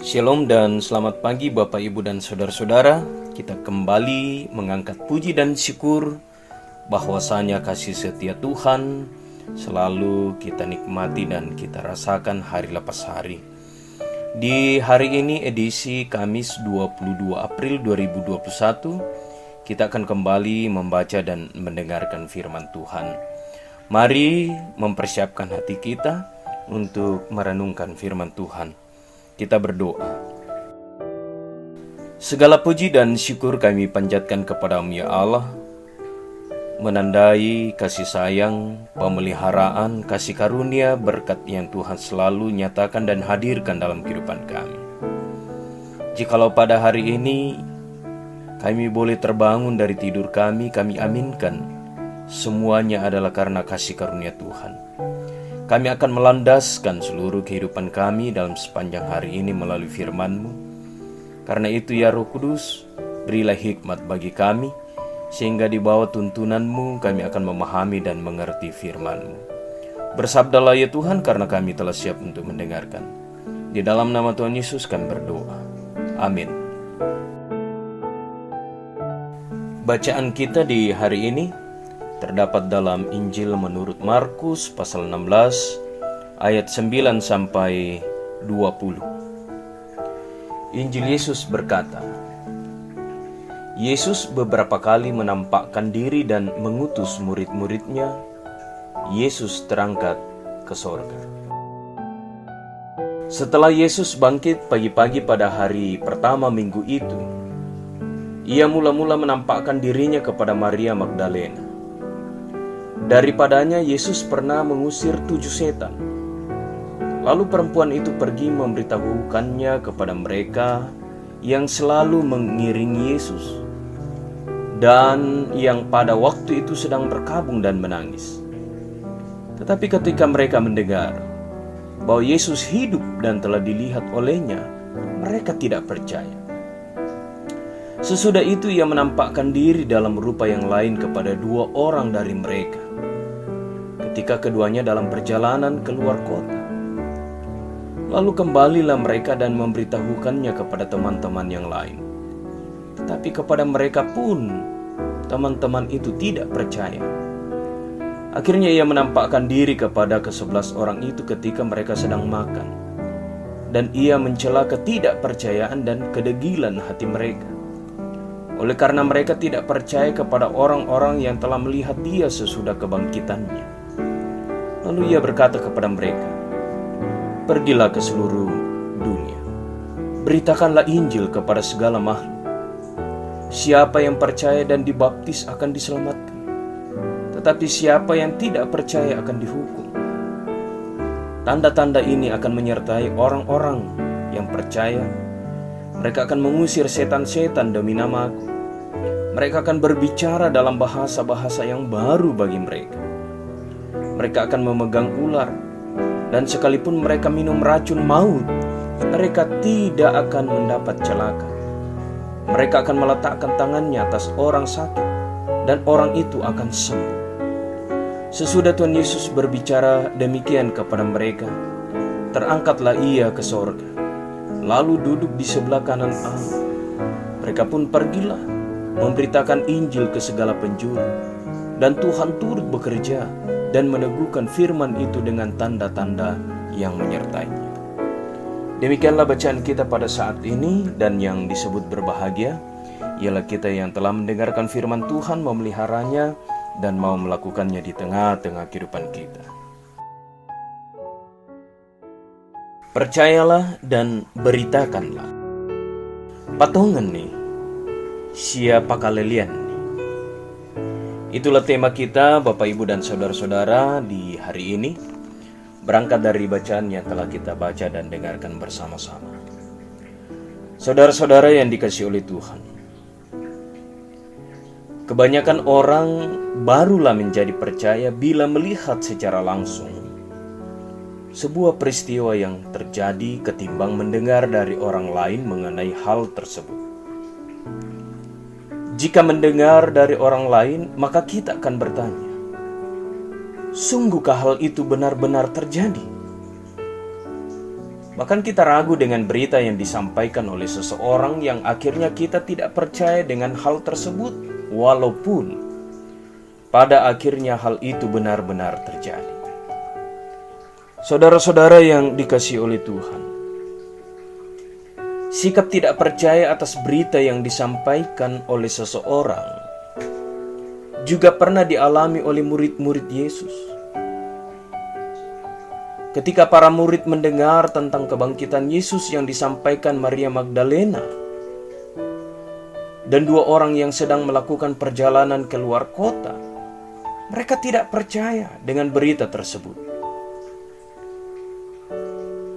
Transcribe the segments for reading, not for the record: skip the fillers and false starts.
Shalom dan selamat pagi Bapak Ibu dan Saudara-saudara. Kita kembali mengangkat puji dan syukur bahwasanya kasih setia Tuhan selalu kita nikmati dan kita rasakan hari lepas hari. Di hari ini edisi Kamis 22 April 2021, kita akan kembali membaca dan mendengarkan firman Tuhan. Mari mempersiapkan hati kita untuk merenungkan firman Tuhan. Kita berdoa. Segala puji dan syukur kami panjatkan kepadamu ya Allah, menandai kasih sayang, pemeliharaan, kasih karunia, berkat yang Tuhan selalu nyatakan dan hadirkan dalam kehidupan kami. Jikalau pada hari ini kami boleh terbangun dari tidur kami aminkan semuanya adalah karena kasih karunia Tuhan. Kami akan melandaskan seluruh kehidupan kami dalam sepanjang hari ini melalui firman-Mu. Karena itu ya Roh Kudus, berilah hikmat bagi kami, sehingga di bawah tuntunan-Mu kami akan memahami dan mengerti firman-Mu. Bersabdalah ya Tuhan, karena kami telah siap untuk mendengarkan. Di dalam nama Tuhan Yesus kami berdoa. Amin. Bacaan kita di hari ini terdapat dalam Injil menurut Markus pasal 16 ayat 9 sampai 20. Injil Yesus berkata, Yesus beberapa kali menampakkan diri dan mengutus murid-muridnya. Yesus terangkat ke sorga. Setelah Yesus bangkit pagi-pagi pada hari pertama minggu itu, Ia mula-mula menampakkan dirinya kepada Maria Magdalena. Daripadanya Yesus pernah mengusir 7 setan. Lalu perempuan itu pergi memberitahukannya kepada mereka yang selalu mengiringi Yesus dan yang pada waktu itu sedang berkabung dan menangis. Tetapi ketika mereka mendengar bahwa Yesus hidup dan telah dilihat olehnya, mereka tidak percaya. Sesudah itu Ia menampakkan diri dalam rupa yang lain kepada 2 orang dari mereka, ketika keduanya dalam perjalanan keluar kota. Lalu kembalilah mereka dan memberitahukannya kepada teman-teman yang lain. Tetapi kepada mereka pun teman-teman itu tidak percaya. Akhirnya Ia menampakkan diri kepada ke-11 orang itu ketika mereka sedang makan. Dan Ia mencela ketidakpercayaan dan kedegilan hati mereka. Oleh karena mereka tidak percaya kepada orang-orang yang telah melihat Dia sesudah kebangkitannya. Lalu Ia berkata kepada mereka, "Pergilah ke seluruh dunia, beritakanlah Injil kepada segala makhluk. Siapa yang percaya dan dibaptis akan diselamatkan, tetapi siapa yang tidak percaya akan dihukum. Tanda-tanda ini akan menyertai orang-orang yang percaya. Mereka akan mengusir setan-setan demi nama-Ku. Mereka akan berbicara dalam bahasa-bahasa yang baru bagi mereka. Mereka akan memegang ular, dan sekalipun mereka minum racun maut, mereka tidak akan mendapat celaka. Mereka akan meletakkan tangannya atas orang sakit, dan orang itu akan sembuh." Sesudah Tuhan Yesus berbicara demikian kepada mereka, terangkatlah Ia ke sorga, lalu duduk di sebelah kanan Allah. Mereka pun pergilah memberitakan Injil ke segala penjuru, dan Tuhan turut bekerja dan meneguhkan firman itu dengan tanda-tanda yang menyertainya. Demikianlah bacaan kita pada saat ini, dan yang disebut berbahagia ialah kita yang telah mendengarkan firman Tuhan, memeliharanya, dan mau melakukannya di tengah-tengah kehidupan kita. Percayalah dan beritakanlah. Patungan nih, siapa kalian nih? Itulah tema kita Bapak Ibu dan Saudara-saudara di hari ini, berangkat dari bacaan yang telah kita baca dan dengarkan bersama-sama. Saudara-saudara yang dikasihi oleh Tuhan, kebanyakan orang barulah menjadi percaya bila melihat secara langsung sebuah peristiwa yang terjadi ketimbang mendengar dari orang lain mengenai hal tersebut. Jika mendengar dari orang lain, maka kita akan bertanya, sungguhkah hal itu benar-benar terjadi? Bahkan kita ragu dengan berita yang disampaikan oleh seseorang yang akhirnya kita tidak percaya dengan hal tersebut, walaupun pada akhirnya hal itu benar-benar terjadi. Saudara-saudara yang dikasihi oleh Tuhan, sikap tidak percaya atas berita yang disampaikan oleh seseorang juga pernah dialami oleh murid-murid Yesus. Ketika para murid mendengar tentang kebangkitan Yesus yang disampaikan Maria Magdalena dan dua orang yang sedang melakukan perjalanan keluar kota, mereka tidak percaya dengan berita tersebut.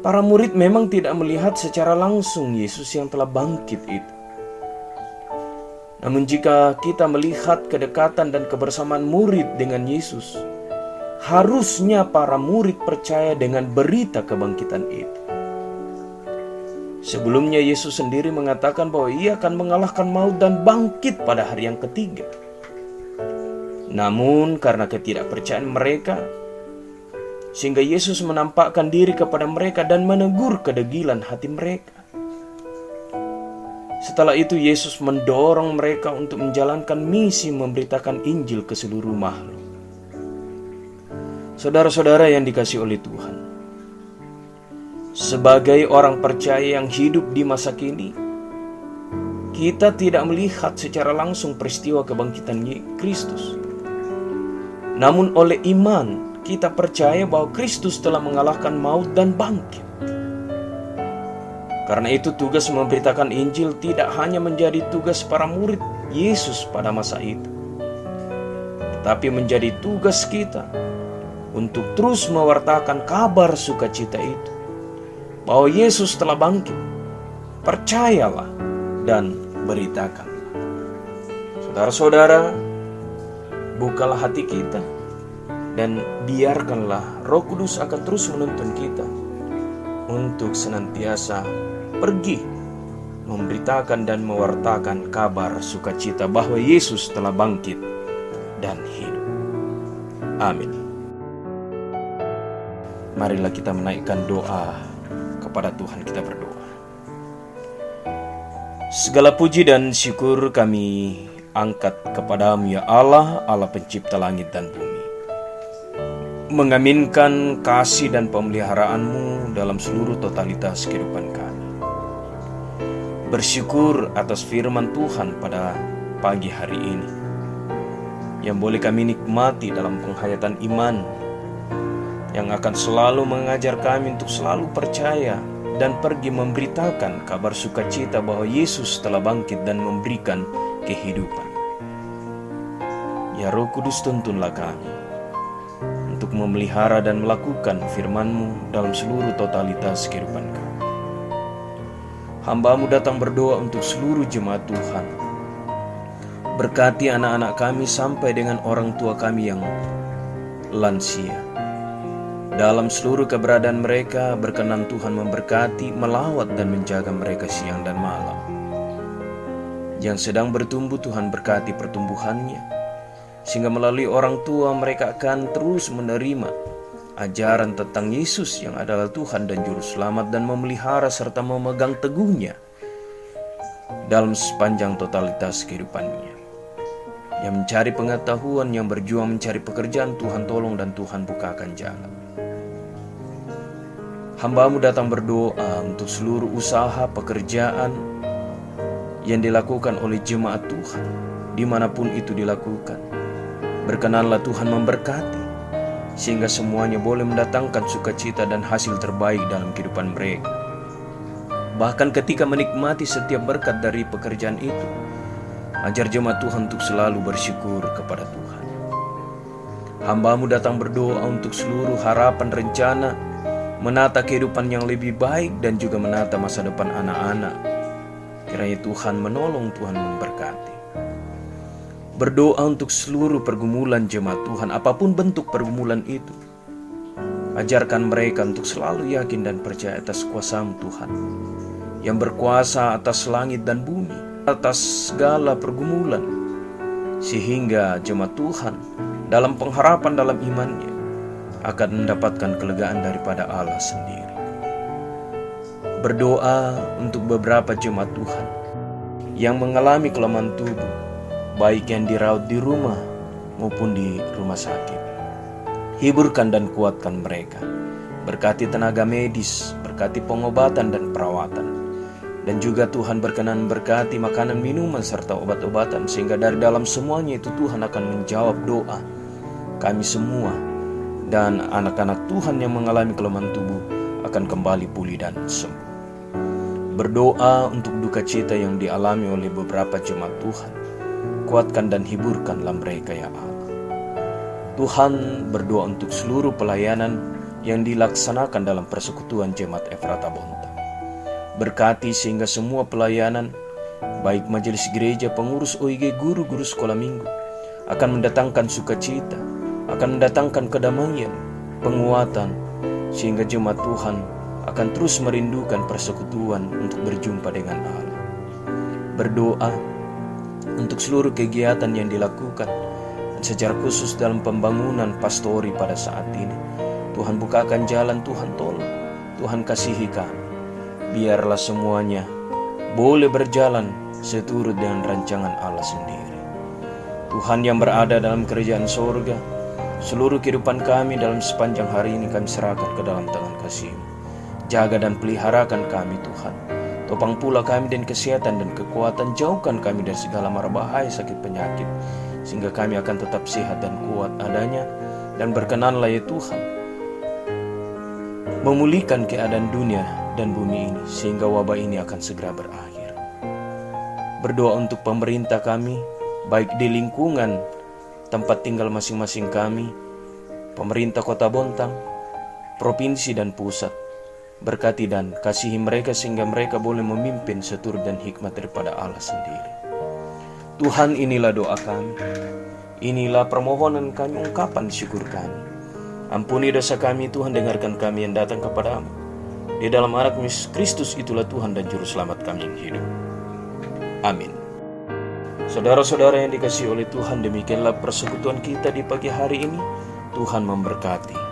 Para murid memang tidak melihat secara langsung Yesus yang telah bangkit itu. Namun jika kita melihat kedekatan dan kebersamaan murid dengan Yesus, harusnya para murid percaya dengan berita kebangkitan itu. Sebelumnya Yesus sendiri mengatakan bahwa Ia akan mengalahkan maut dan bangkit pada hari yang ketiga. Namun karena ketidakpercayaan mereka, sehingga Yesus menampakkan diri kepada mereka dan menegur kedegilan hati mereka. Setelah itu Yesus mendorong mereka untuk menjalankan misi memberitakan Injil ke seluruh makhluk. Saudara-saudara yang dikasihi oleh Tuhan, sebagai orang percaya yang hidup di masa kini, kita tidak melihat secara langsung peristiwa kebangkitan Kristus. Namun oleh iman, kita percaya bahwa Kristus telah mengalahkan maut dan bangkit. Karena itu tugas memberitakan Injil tidak hanya menjadi tugas para murid Yesus pada masa itu, tetapi menjadi tugas kita untuk terus mewartakan kabar sukacita itu, bahwa Yesus telah bangkit. Percayalah dan beritakanlah. Saudara-saudara, bukalah hati kita dan biarkanlah Roh Kudus akan terus menuntun kita untuk senantiasa pergi memberitakan dan mewartakan kabar sukacita bahwa Yesus telah bangkit dan hidup. Amin. Marilah kita menaikkan doa kepada Tuhan. Kita berdoa. Segala puji dan syukur kami angkat kepadamu ya Allah, Allah pencipta langit dan bumi. Mengaminkan kasih dan pemeliharaan-Mu dalam seluruh totalitas kehidupan kami. Bersyukur atas firman Tuhan pada pagi hari ini, yang boleh kami nikmati dalam penghayatan iman, yang akan selalu mengajar kami untuk selalu percaya dan pergi memberitakan kabar sukacita bahwa Yesus telah bangkit dan memberikan kehidupan. Ya Roh Kudus, tuntunlah kami untuk memelihara dan melakukan firman-Mu dalam seluruh totalitas kehidupan kami. Hamba-Mu datang berdoa untuk seluruh jemaat Tuhan. Berkati anak-anak kami sampai dengan orang tua kami yang lansia. Dalam seluruh keberadaan mereka, berkenan Tuhan memberkati, melawat dan menjaga mereka siang dan malam. Yang sedang bertumbuh, Tuhan berkati pertumbuhannya, sehingga melalui orang tua mereka akan terus menerima ajaran tentang Yesus yang adalah Tuhan dan Juru Selamat, dan memelihara serta memegang teguhnya dalam sepanjang totalitas kehidupannya. Yang mencari pengetahuan, yang berjuang mencari pekerjaan, Tuhan tolong dan Tuhan bukakan jalan. Hamba-Mu datang berdoa untuk seluruh usaha pekerjaan yang dilakukan oleh jemaat Tuhan, dimanapun itu dilakukan. Berkenanlah Tuhan memberkati, sehingga semuanya boleh mendatangkan sukacita dan hasil terbaik dalam kehidupan mereka. Bahkan ketika menikmati setiap berkat dari pekerjaan itu, ajar jemaat Tuhan untuk selalu bersyukur kepada Tuhan. Hamba-Mu datang berdoa untuk seluruh harapan rencana menata kehidupan yang lebih baik dan juga menata masa depan anak-anak. Kiranya Tuhan menolong, Tuhan memberkati. Berdoa untuk seluruh pergumulan jemaat Tuhan, apapun bentuk pergumulan itu. Ajarkan mereka untuk selalu yakin dan percaya atas kuasa-Mu Tuhan, yang berkuasa atas langit dan bumi, atas segala pergumulan, sehingga jemaat Tuhan dalam pengharapan dalam imannya akan mendapatkan kelegaan daripada Allah sendiri. Berdoa untuk beberapa jemaat Tuhan yang mengalami kelemahan tubuh, baik yang dirawat di rumah maupun di rumah sakit. Hiburkan dan kuatkan mereka. Berkati tenaga medis, berkati pengobatan dan perawatan. Dan juga Tuhan berkenan berkati makanan, minuman, serta obat-obatan, sehingga dari dalam semuanya itu Tuhan akan menjawab doa kami semua. Dan anak-anak Tuhan yang mengalami kelemahan tubuh akan kembali pulih dan sembuh. Berdoa untuk duka cita yang dialami oleh beberapa jemaat Tuhan. Kuatkan dan hiburkanlah mereka ya Allah. Tuhan, berdoa untuk seluruh pelayanan yang dilaksanakan dalam persekutuan Jemaat Efrata Bontang. Berkati sehingga semua pelayanan, baik majelis gereja, pengurus OIG, guru-guru sekolah minggu, akan mendatangkan sukacita, akan mendatangkan kedamaian, penguatan, sehingga jemaat Tuhan akan terus merindukan persekutuan untuk berjumpa dengan Allah. Berdoa untuk seluruh kegiatan yang dilakukan, dan secara khusus dalam pembangunan pastori pada saat ini. Tuhan bukakan jalan, Tuhan tolong, Tuhan kasihi kami. Biarlah semuanya boleh berjalan seturut dengan rancangan Allah sendiri. Tuhan yang berada dalam kerajaan sorga, seluruh kehidupan kami dalam sepanjang hari ini kami serahkan ke dalam tangan kasih-Mu. Jaga dan peliharakan kami Tuhan. Topang pula kami dan kesehatan dan kekuatan. Jauhkan kami dari segala mara bahaya, sakit, penyakit, sehingga kami akan tetap sehat dan kuat adanya. Dan berkenanlah ya Tuhan, memulihkan keadaan dunia dan bumi ini, sehingga wabah ini akan segera berakhir. Berdoa untuk pemerintah kami, baik di lingkungan tempat tinggal masing-masing kami, pemerintah Kota Bontang, provinsi dan pusat. Berkati dan kasihi mereka sehingga mereka boleh memimpin seturut dan hikmat daripada Allah sendiri. Tuhan, inilah doa kami, inilah permohonan kami, ungkapan syukur kami. Ampuni dosa kami Tuhan, dengarkan kami yang datang kepadamu. Di dalam anak Kristus itulah Tuhan dan Juru Selamat kami yang hidup. Amin. Saudara-saudara yang dikasihi oleh Tuhan, demikianlah persekutuan kita di pagi hari ini. Tuhan memberkati.